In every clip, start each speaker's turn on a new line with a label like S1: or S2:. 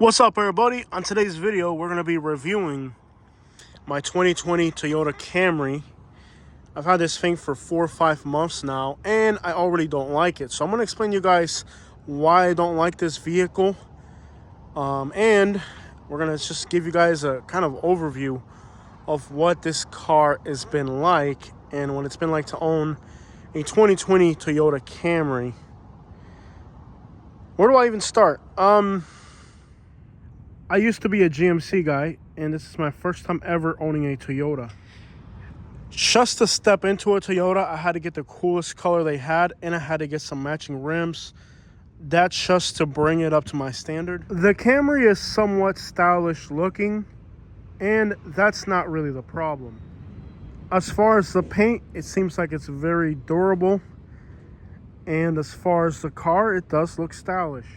S1: What's up, everybody? On today's video, we're going to be reviewing my 2020 Toyota Camry. I've had this thing for 4 or 5 months now, and I already don't like it. So I'm going to explain to you guys why I don't like this vehicle. And we're going to just give you guys a kind of overview of what this car has been like and what it's been like to own a 2020 Toyota Camry. Where do I even start? I used to be a GMC guy, and this is my first time ever owning a Toyota. Just to step into a Toyota, I had to get the coolest color they had, and I had to get some matching rims. That's just to bring it up to my standard. The Camry is somewhat stylish looking, and that's not really the problem. As far as the paint, it seems like it's very durable. And as far as the car, it does look stylish.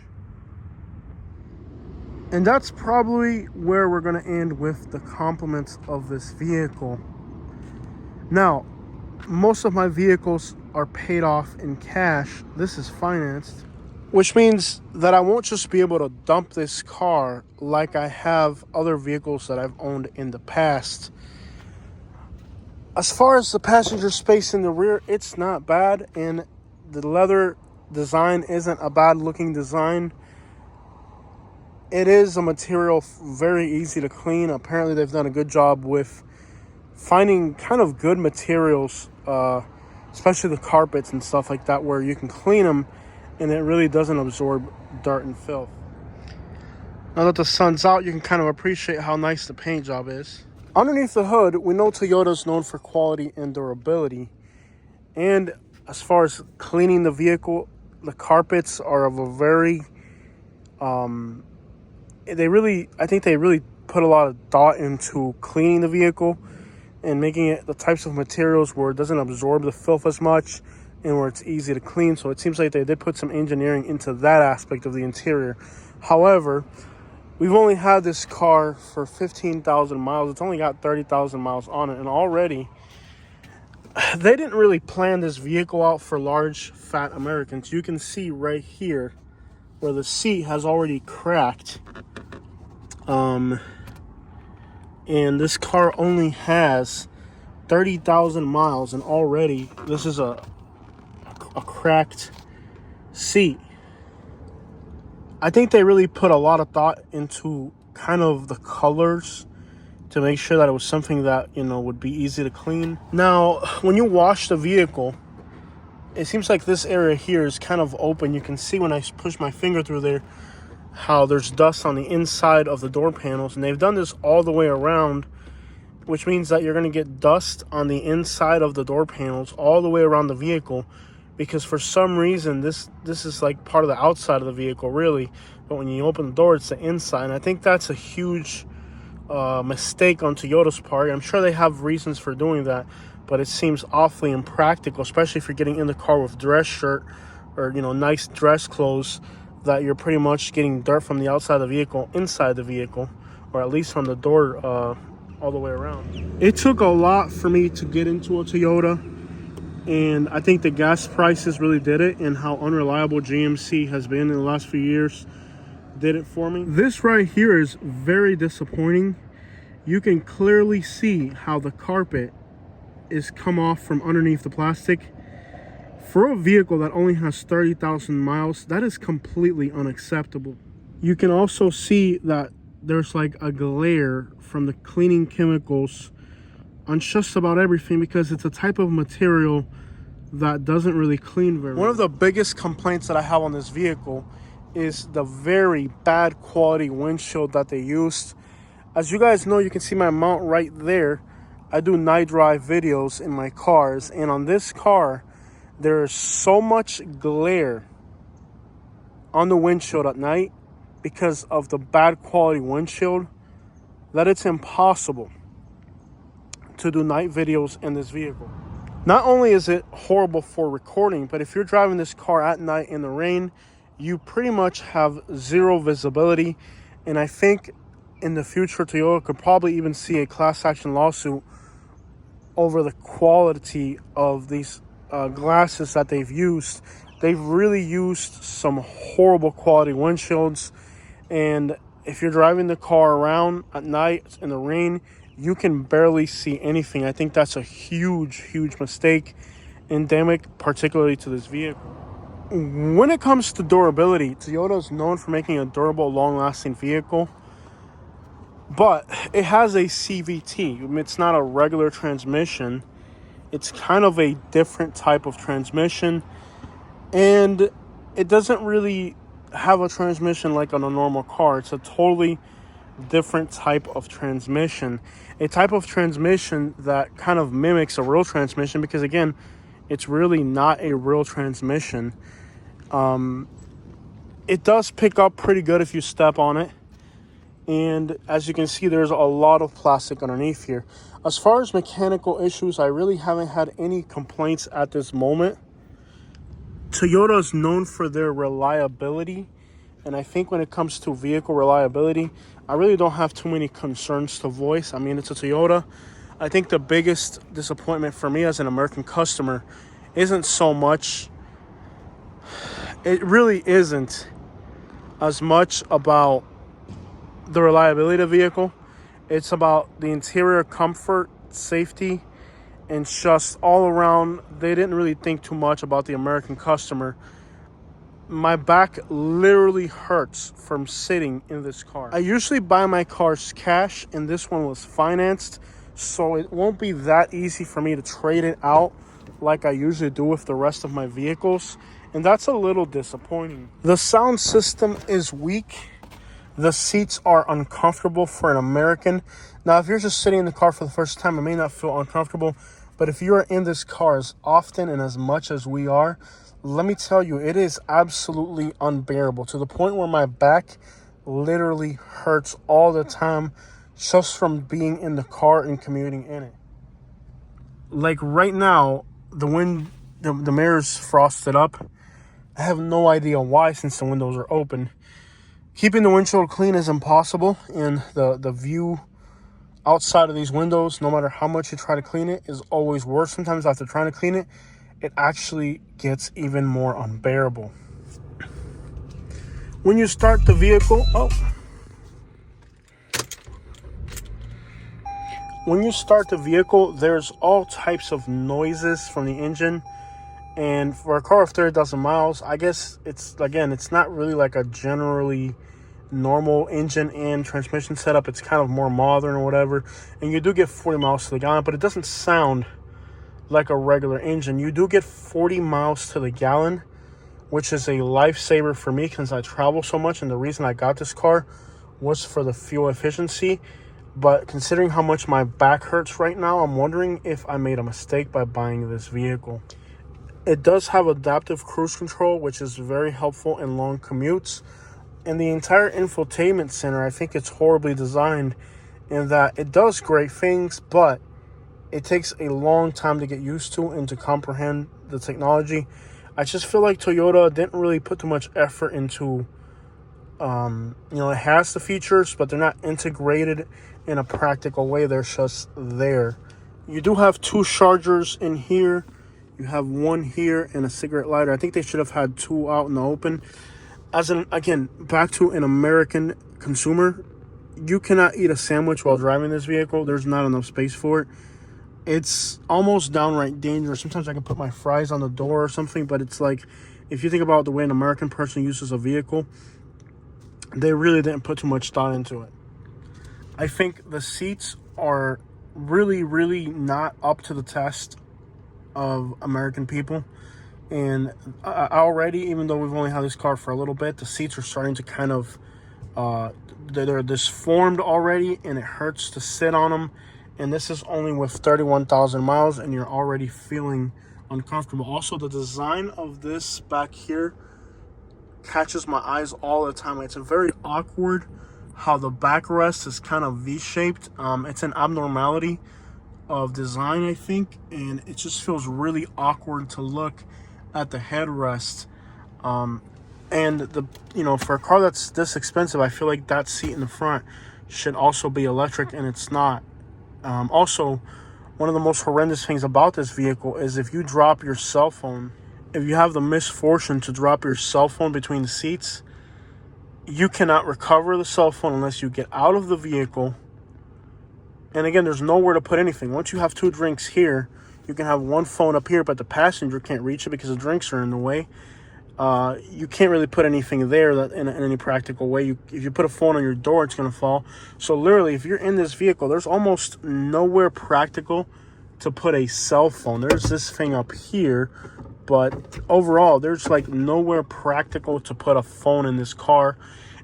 S1: And that's probably where we're going to end with the compliments of this vehicle. Now, most of my vehicles are paid off in cash. This is financed, which means that I won't just be able to dump this car like I have other vehicles that I've owned in the past. As far as the passenger space in the rear, it's not bad, and the leather design isn't a bad looking design. It is a material very easy to clean. Apparently they've done a good job with finding kind of good materials, especially the carpets and stuff like that, where you can clean them and it really doesn't absorb dirt and filth. Now that the sun's out, you can kind of appreciate how nice the paint job is. Underneath the hood, we know Toyota's known for quality and durability. And as far as cleaning the vehicle, the carpets are of a very I think they really put a lot of thought into cleaning the vehicle and making it the types of materials where it doesn't absorb the filth as much and where it's easy to clean. So it seems like they did put some engineering into that aspect of the interior. However, we've only had this car for 15,000 miles. It's only got 30,000 miles on it, and already they didn't really plan this vehicle out for large fat Americans. You can see right here where the seat has already cracked. And this car only has 30,000 miles, and already this is a cracked seat. I think they really put a lot of thought into kind of the colors to make sure that it was something that, you know, would be easy to clean. Now, when you wash the vehicle, it seems like this area here is kind of open. You can see when I push my finger through there how there's dust on the inside of the door panels, and they've done this all the way around, which means that you're going to get dust on the inside of the door panels all the way around the vehicle, because for some reason this is like part of the outside of the vehicle really, but when you open the door it's the inside. And I think that's a huge mistake on Toyota's part. I'm sure they have reasons for doing that, but it seems awfully impractical, especially if you're getting in the car with dress shirt or, you know, nice dress clothes, that you're pretty much getting dirt from the outside of the vehicle inside the vehicle, or at least from the door all the way around. It took a lot for me to get into a Toyota, and I think the gas prices really did it, and how unreliable GMC has been in the last few years did it for me. This right here is very disappointing. You can clearly see how the carpet is come off from underneath the plastic. For a vehicle that only has 30,000 miles, that is completely unacceptable. You can also see that there's like a glare from the cleaning chemicals on just about everything, because it's a type of material that doesn't really clean very well. One of the biggest complaints that I have on this vehicle is the very bad quality windshield that they used. As you guys know, you can see my mount right there. I do night drive videos in my cars, and on this car there is so much glare on the windshield at night because of the bad quality windshield that it's impossible to do night videos in this vehicle. Not only is it horrible for recording, but if you're driving this car at night in the rain, you pretty much have zero visibility. And I think in the future, Toyota could probably even see a class action lawsuit over the quality of these glasses that they've used. They've really used some horrible quality windshields, and if you're driving the car around at night in the rain, you can barely see anything. I think that's a huge mistake, endemic particularly to this vehicle. When it comes to durability, Toyota is known for making a durable, long-lasting vehicle, but it has a CVT. It's not a regular transmission. It's kind of a different type of transmission, and it doesn't really have a transmission like on a normal car. It's a totally different type of transmission, a type of transmission that kind of mimics a real transmission, because again, it's really not a real transmission. It does pick up pretty good if you step on it, and as you can see, there's a lot of plastic underneath here. As far as mechanical issues, I really haven't had any complaints at this moment. Toyota is known for their reliability, and I think when it comes to vehicle reliability, I really don't have too many concerns to voice. I mean, it's a Toyota. I think the biggest disappointment for me as an American customer isn't so much, it really isn't as much about the reliability of the vehicle. It's about the interior comfort, safety, and just all around. They didn't really think too much about the American customer. My back literally hurts from sitting in this car. I usually buy my cars cash, and this one was financed, so it won't be that easy for me to trade it out like I usually do with the rest of my vehicles, and that's a little disappointing. The sound system is weak. The seats are uncomfortable for an American. Now, if you're just sitting in the car for the first time, it may not feel uncomfortable, but if you're in this car as often and as much as we are, let me tell you, it is absolutely unbearable, to the point where my back literally hurts all the time just from being in the car and commuting in it. Like right now, the mirror's frosted up. I have no idea why, since the windows are open. Keeping the windshield clean is impossible, and the view outside of these windows, no matter how much you try to clean it, is always worse. Sometimes after trying to clean it, it actually gets even more unbearable. When you start the vehicle, when you start the vehicle, there's all types of noises from the engine. And for a car of 30,000 miles, I guess it's not really like a generally normal engine and transmission setup. It's kind of more modern or whatever. And you do get 40 miles to the gallon, but it doesn't sound like a regular engine. You do get 40 miles to the gallon, which is a lifesaver for me since I travel so much. And the reason I got this car was for the fuel efficiency. But considering how much my back hurts right now, I'm wondering if I made a mistake by buying this vehicle. It does have adaptive cruise control, which is very helpful in long commutes. And the entire infotainment center, I think it's horribly designed in that it does great things, but it takes a long time to get used to and to comprehend the technology. I just feel like Toyota didn't really put too much effort into, it has the features, but they're not integrated in a practical way. They're just there. You do have two chargers in here. You have one here and a cigarette lighter. I think they should have had two out in the open. Back to an American consumer, you cannot eat a sandwich while driving this vehicle. There's not enough space for it. It's almost downright dangerous. Sometimes I can put my fries on the door or something, but it's like, if you think about the way an American person uses a vehicle, they really didn't put too much thought into it. I think the seats are really not up to the test of American people. And already, even though we've only had this car for a little bit, the seats are starting to kind of they're disformed already, and it hurts to sit on them. And this is only with 31,000 miles, and you're already feeling uncomfortable. Also, the design of this back here catches my eyes all the time. It's a very awkward how the backrest is kind of V-shaped. It's an abnormality of design, I think, and it just feels really awkward to look at the headrest. And for a car that's this expensive, I feel like that seat in the front should also be electric, and it's not. Also, one of the most horrendous things about this vehicle is if you drop your cell phone, if you have the misfortune to drop your cell phone between the seats, you cannot recover the cell phone unless you get out of the vehicle. And again, there's nowhere to put anything. Once you have 2 drinks here, you can have 1 phone up here, but the passenger can't reach it because the drinks are in the way. You can't really put anything there that in any practical way. If you put a phone on your door, it's going to fall. So literally, if you're in this vehicle, there's almost nowhere practical to put a cell phone. There's this thing up here, but overall, there's like nowhere practical to put a phone in this car.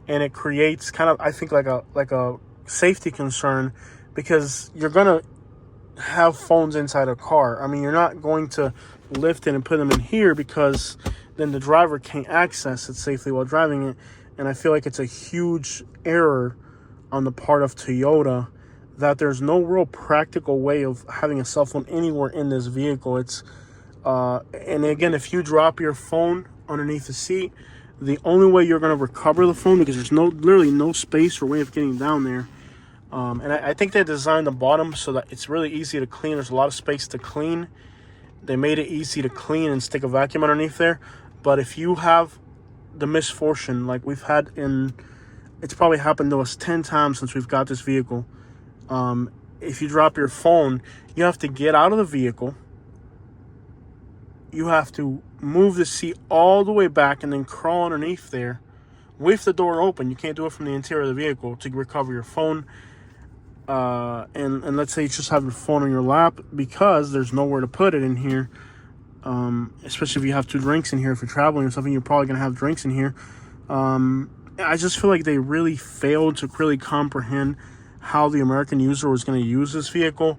S1: And it creates kind of, I think, like a safety concern, because you're going to have phones inside a car. I mean, you're not going to lift it and put them in here, because then the driver can't access it safely while driving it. And I feel like it's a huge error on the part of Toyota that there's no real practical way of having a cell phone anywhere in this vehicle. It's and again, if you drop your phone underneath the seat, the only way you're going to recover the phone, because there's literally no space or way of getting down there. And I think they designed the bottom so that it's really easy to clean. There's a lot of space to clean. They made it easy to clean and stick a vacuum underneath there. But if you have the misfortune, like we've had it's probably happened to us 10 times since we've got this vehicle. If you drop your phone, you have to get out of the vehicle. You have to move the seat all the way back and then crawl underneath there with the door open. You can't do it from the interior of the vehicle to recover your phone. And let's say you just have your phone on your lap, because there's nowhere to put it in here. Especially if you have 2 drinks in here. If you're traveling or something, you're probably going to have drinks in here. I just feel like they really failed to really comprehend how the American user was going to use this vehicle.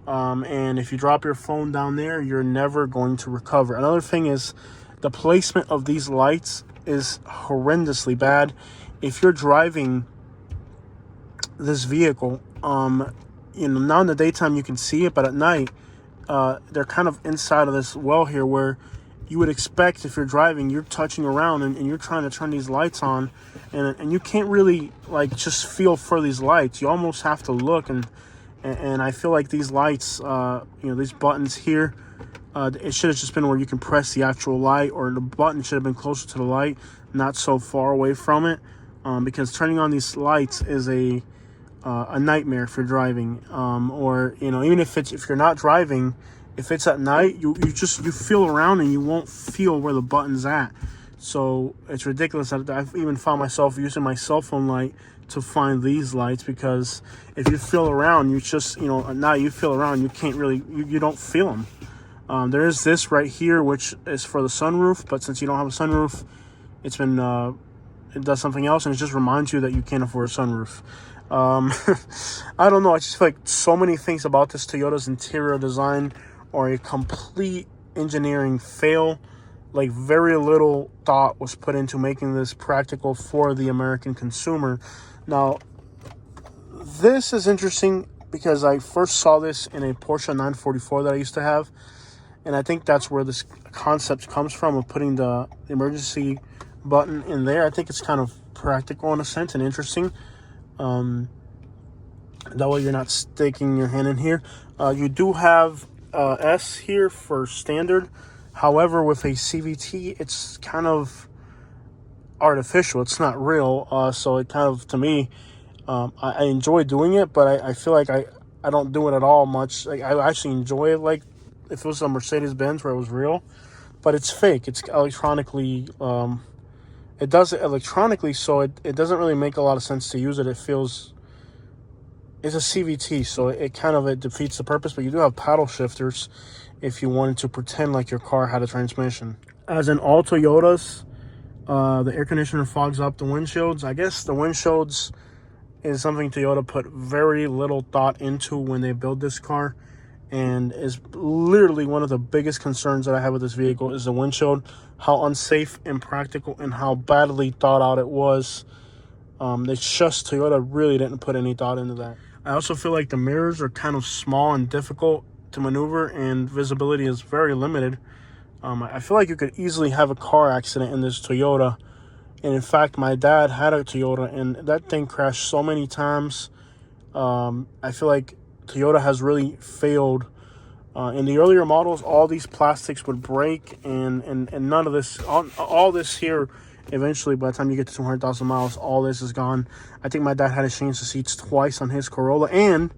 S1: And if you drop your phone down there, you're never going to recover. Another thing is the placement of these lights is horrendously bad. If you're driving this vehicle, now in the daytime you can see it, but at night, they're kind of inside of this well here, where you would expect, if you're driving, you're touching around and you're trying to turn these lights on, and you can't really like just feel for these lights. You almost have to look, and I feel like these lights, these buttons here, it should have just been where you can press the actual light, or the button should have been closer to the light, not so far away from it, because turning on these lights is a nightmare if you're driving, or even if you're not driving, if it's at night, you feel around and you won't feel where the button's at. So it's ridiculous that I've even found myself using my cell phone light to find these lights, because if you feel around, you just at night you feel around, you can't really, you don't feel them. There is this right here, which is for the sunroof, but since you don't have a sunroof, it's been it does something else, and it just reminds you that you can't afford a sunroof. I don't know. I just feel like so many things about this Toyota's interior design are a complete engineering fail. Like, very little thought was put into making this practical for the American consumer. Now, this is interesting because I first saw this in a Porsche 944 that I used to have. And I think that's where this concept comes from, of putting the emergency button in there. I think it's kind of practical in a sense and interesting. That way you're not sticking your hand in here. You do have S here for standard. However, with a CVT, it's kind of artificial. It's not real. So it kind of, to me, I enjoy doing it, but I feel like I don't do it at all much. Like, I actually enjoy it, like if it was a Mercedes-Benz where it was real, but it's fake. It's electronically, it does it electronically, so it doesn't really make a lot of sense to use it. It feels, it's a CVT, so it defeats the purpose, but you do have paddle shifters if you wanted to pretend like your car had a transmission. As in all Toyotas, the air conditioner fogs up the windshields. I guess the windshields is something Toyota put very little thought into when they built this car, and is literally one of the biggest concerns that I have with this vehicle is the windshield, how unsafe, impractical, and how badly thought out it was. It's just Toyota really didn't put any thought into that. I also feel like the mirrors are kind of small and difficult to maneuver, and visibility is very limited. I feel like you could easily have a car accident in this Toyota. And in fact, my dad had a Toyota, and that thing crashed so many times. I feel like Toyota has really failed. In the earlier models, all these plastics would break, and none of this, all this here eventually, by the time you get to 200,000 miles, all this is gone. I think my dad had to change the seats twice on his Corolla, and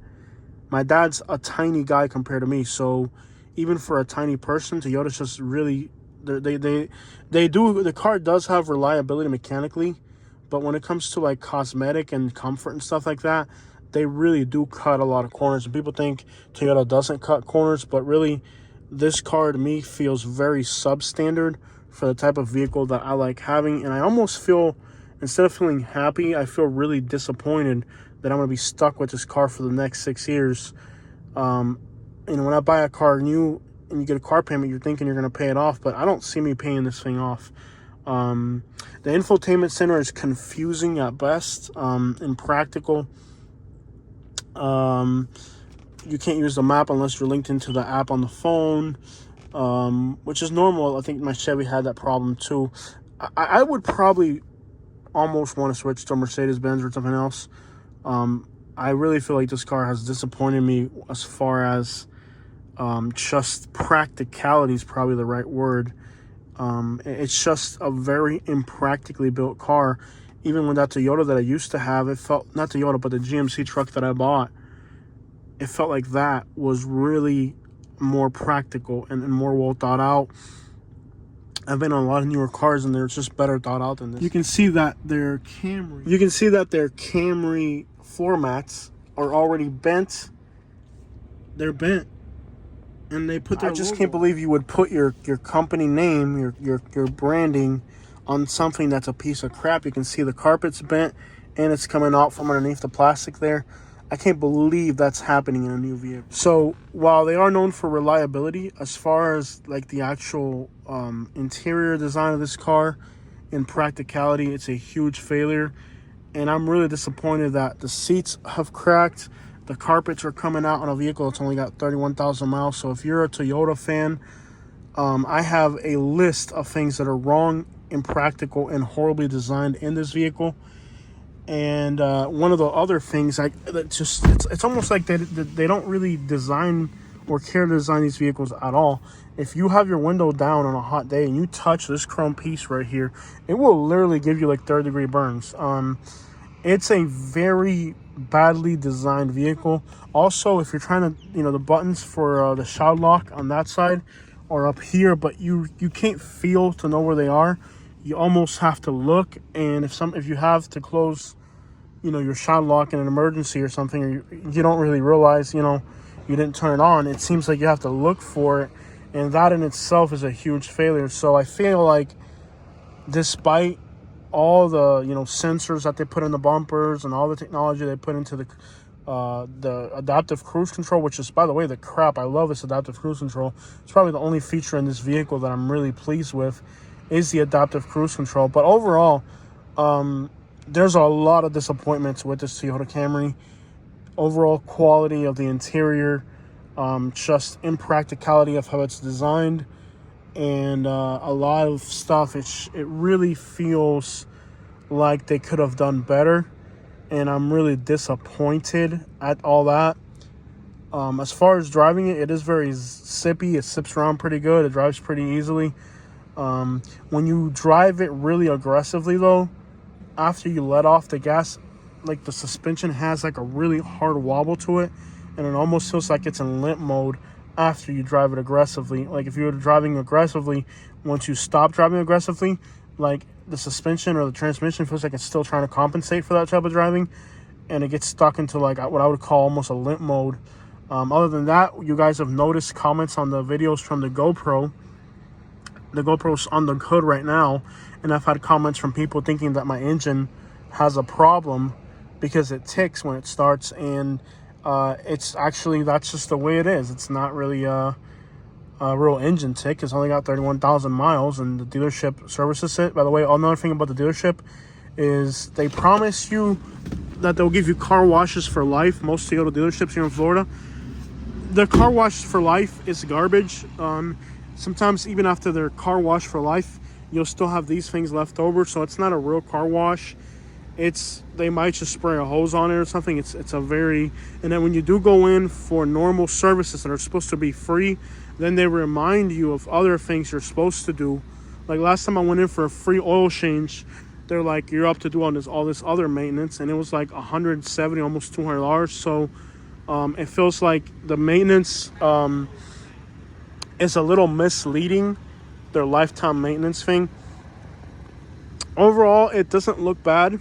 S1: my dad's a tiny guy compared to me, so even for a tiny person, Toyota's just really, they do, the car does have reliability mechanically, but when it comes to like cosmetic and comfort and stuff like that, they really do cut a lot of corners. And people think Toyota doesn't cut corners, but really, this car to me feels very substandard for the type of vehicle that I like having. And I almost feel, instead of feeling happy, I feel really disappointed that I'm going to be stuck with this car for the next 6 years. And when I buy a car new and you get a car payment, you're thinking you're going to pay it off, but I don't see me paying this thing off. The infotainment center is confusing at best, impractical. You can't use the map unless you're linked into the app on the phone, which is normal. I think my Chevy had that problem too. I would probably almost want to switch to a Mercedes-Benz or something else. I really feel like this car has disappointed me as far as just practicality is probably the right word. It's just a very impractically built car. Even with that Toyota that I used to have, it felt, not Toyota, but the GMC truck that I bought, it felt like that was really more practical and more well thought out. I've been on a lot of newer cars and they're just better thought out than this. You can see that their Camry floor mats are already bent. They're bent. And they put their logo. Can't believe you would put your company name, your branding on something that's a piece of crap. You can see the carpet's bent and it's coming out from underneath the plastic there. I can't believe that's happening in a new vehicle. So while they are known for reliability, as far as like the actual interior design of this car, in practicality, it's a huge failure. And I'm really disappointed that the seats have cracked. The carpets are coming out on a vehicle that's only got 31,000 miles. So if you're a Toyota fan, I have a list of things that are wrong, impractical, and horribly designed in this vehicle. And one of the other things, it's almost like they don't really design or care to design these vehicles at all. If you have your window down on a hot day and you touch this chrome piece right here, it will literally give you like third-degree burns. It's a very badly designed vehicle. Also, if you're trying to, the buttons for the child lock on that side are up here, but you can't feel to know where they are. You almost have to look, and if you have to close, your child lock in an emergency or something, or you don't really realize, you didn't turn it on, it seems like you have to look for it, and that in itself is a huge failure. So I feel like, despite all the sensors that they put in the bumpers and all the technology they put into the adaptive cruise control, which is, by the way, the crap. I love this adaptive cruise control. It's probably the only feature in this vehicle that I'm really pleased with, is the adaptive cruise control. But overall, there's a lot of disappointments with this Toyota Camry. Overall quality of the interior, just impracticality of how it's designed, and a lot of stuff. It really feels like they could have done better, and I'm really disappointed at all that. As far as driving it, it is very zippy. It zips around pretty good. It drives pretty easily. When you drive it really aggressively, though, after you let off the gas, like the suspension has like a really hard wobble to it, and it almost feels like it's in limp mode after you drive it aggressively. Like if you were driving aggressively, once you stop driving aggressively, like the suspension or the transmission feels like it's still trying to compensate for that type of driving, and it gets stuck into like what I would call almost a limp mode. Other than that, you guys have noticed comments on the videos from the GoPro. The GoPro's on the hood right now, and I've had comments from people thinking that my engine has a problem because it ticks when it starts, and it's actually, that's just the way it is. It's not really a real engine tick. It's only got 31,000 miles, and the dealership services it. By the way, another thing about the dealership is they promise you that they'll give you car washes for life. Most Toyota dealerships here in Florida, their car wash for life is garbage. Sometimes even after their car wash for life, you'll still have these things left over, so it's not a real car wash. They might just spray a hose on it or something. It's a very, and then when you do go in for normal services that are supposed to be free, then they remind you of other things you're supposed to do, Like last time I went in for a free oil change, they're like, you're up to do all this other maintenance, and it was like $170, almost $200. So it feels like the maintenance is a little misleading, their lifetime maintenance thing. Overall, it doesn't look bad,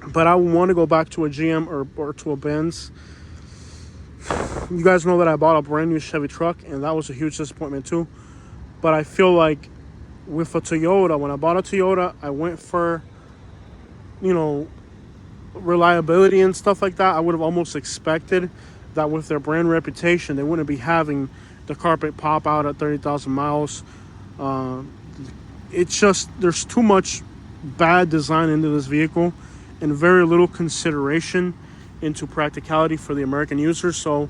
S1: but I want to go back to a GM or to a Benz. You guys know that I bought a brand new Chevy truck, and that was a huge disappointment too. But I feel like with a Toyota, when I bought a Toyota, I went for, reliability and stuff like that. I would have almost expected that with their brand reputation, they wouldn't be having the carpet pop out at 30,000 miles. It's just, there's too much bad design into this vehicle and very little consideration into practicality for the American user. So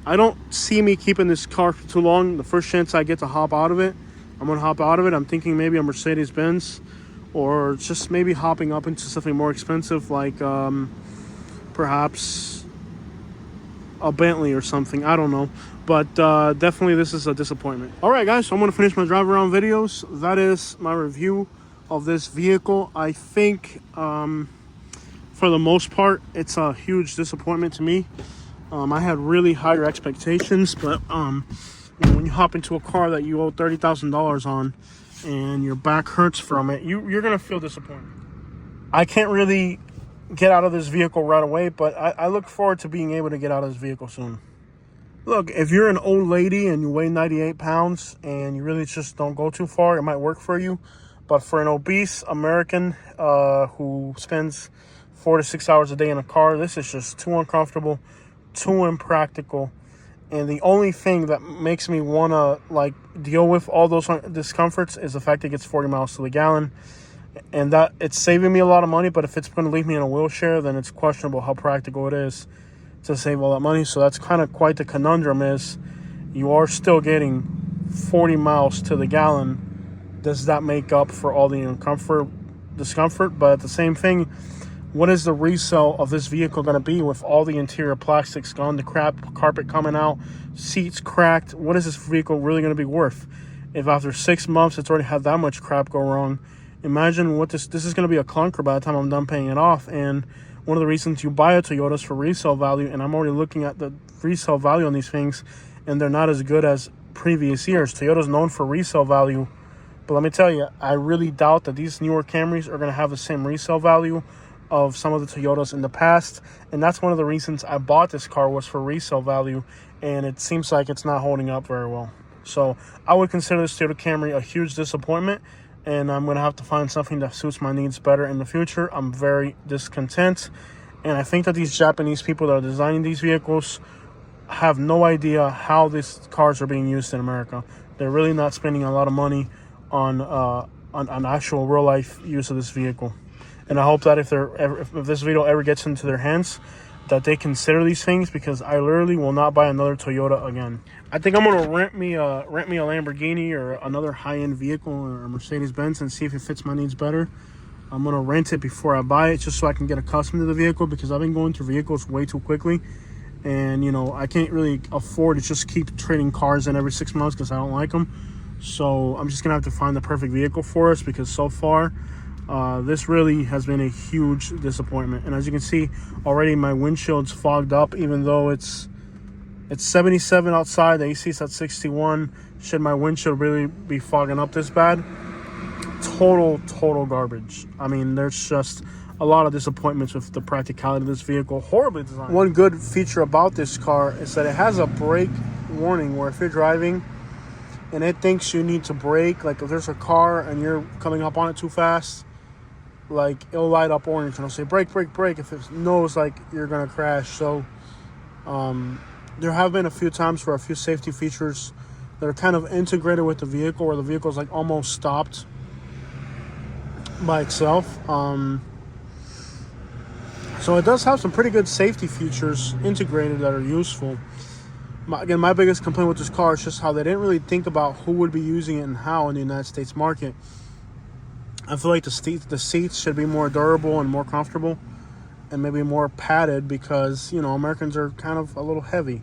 S1: I don't see me keeping this car for too long. The first chance I get to hop out of it, I'm going to hop out of it. I'm thinking maybe a Mercedes-Benz, or just maybe hopping up into something more expensive like perhaps a Bentley or something. I don't know. But definitely this is a disappointment. All right, guys, so I'm going to finish my drive around videos. That is my review of this vehicle. I think for the most part, it's a huge disappointment to me. I had really higher expectations, but when you hop into a car that you owe $30,000 on and your back hurts from it, you're going to feel disappointed. I can't really get out of this vehicle right away, but I look forward to being able to get out of this vehicle soon. Look, if you're an old lady and you weigh 98 pounds and you really just don't go too far, it might work for you. But for an obese American who spends 4 to 6 hours a day in a car, this is just too uncomfortable, too impractical. And the only thing that makes me want to deal with all those discomforts is the fact it gets 40 miles to the gallon. And that it's saving me a lot of money, but if it's going to leave me in a wheelchair, then it's questionable how practical it is to save all that money. So that's kind of quite the conundrum, is you are still getting 40 miles to the gallon. Does that make up for all the discomfort? But at the same thing, what is the resale of this vehicle going to be with all the interior plastics gone, the crap carpet coming out, seats cracked? What is this vehicle really going to be worth? If after 6 months it's already had that much crap go wrong, imagine what this is going to be a clunker by the time I'm done paying it off. And one of the reasons you buy a Toyota is for resale value, and I'm already looking at the resale value on these things, and they're not as good as previous years. Toyota's known for resale value, but let me tell you, I really doubt that these newer Camrys are going to have the same resale value of some of the Toyotas in the past. And that's one of the reasons I bought this car, was for resale value, and it seems like it's not holding up very well. So I would consider this Toyota Camry a huge disappointment, and I'm going to have to find something that suits my needs better in the future. I'm very discontent, and I think that these Japanese people that are designing these vehicles have no idea how these cars are being used in America. They're really not spending a lot of money on actual real life use of this vehicle. And I hope that if this video ever gets into their hands, that they consider these things, because I literally will not buy another Toyota again. I think I'm gonna rent me a Lamborghini or another high-end vehicle or a Mercedes-Benz and see if it fits my needs better. I'm gonna rent it before I buy it, just so I can get accustomed to the vehicle, because I've been going through vehicles way too quickly, and I can't really afford to just keep trading cars in every 6 months because I don't like them. So I'm just gonna have to find the perfect vehicle for us, because so far this really has been a huge disappointment. And as you can see already, my windshield's fogged up, even though it's 77 outside. The AC's at 61. Should my windshield really be fogging up this bad? Total garbage. I mean, there's just a lot of disappointments with the practicality of this vehicle. Horribly designed. One good feature about this car is that it has a brake warning, where if you're driving and it thinks you need to brake, like if there's a car and you're coming up on it too fast, like it'll light up orange and it'll say brake, brake, brake, if it knows like you're gonna crash. So there have been a few times where a few safety features that are kind of integrated with the vehicle, where the vehicle's like almost stopped by itself. So it does have some pretty good safety features integrated that are useful. Again, my biggest complaint with this car is just how they didn't really think about who would be using it and how in the United States market. I feel like the seats should be more durable and more comfortable, and maybe more padded, because Americans are kind of a little heavy.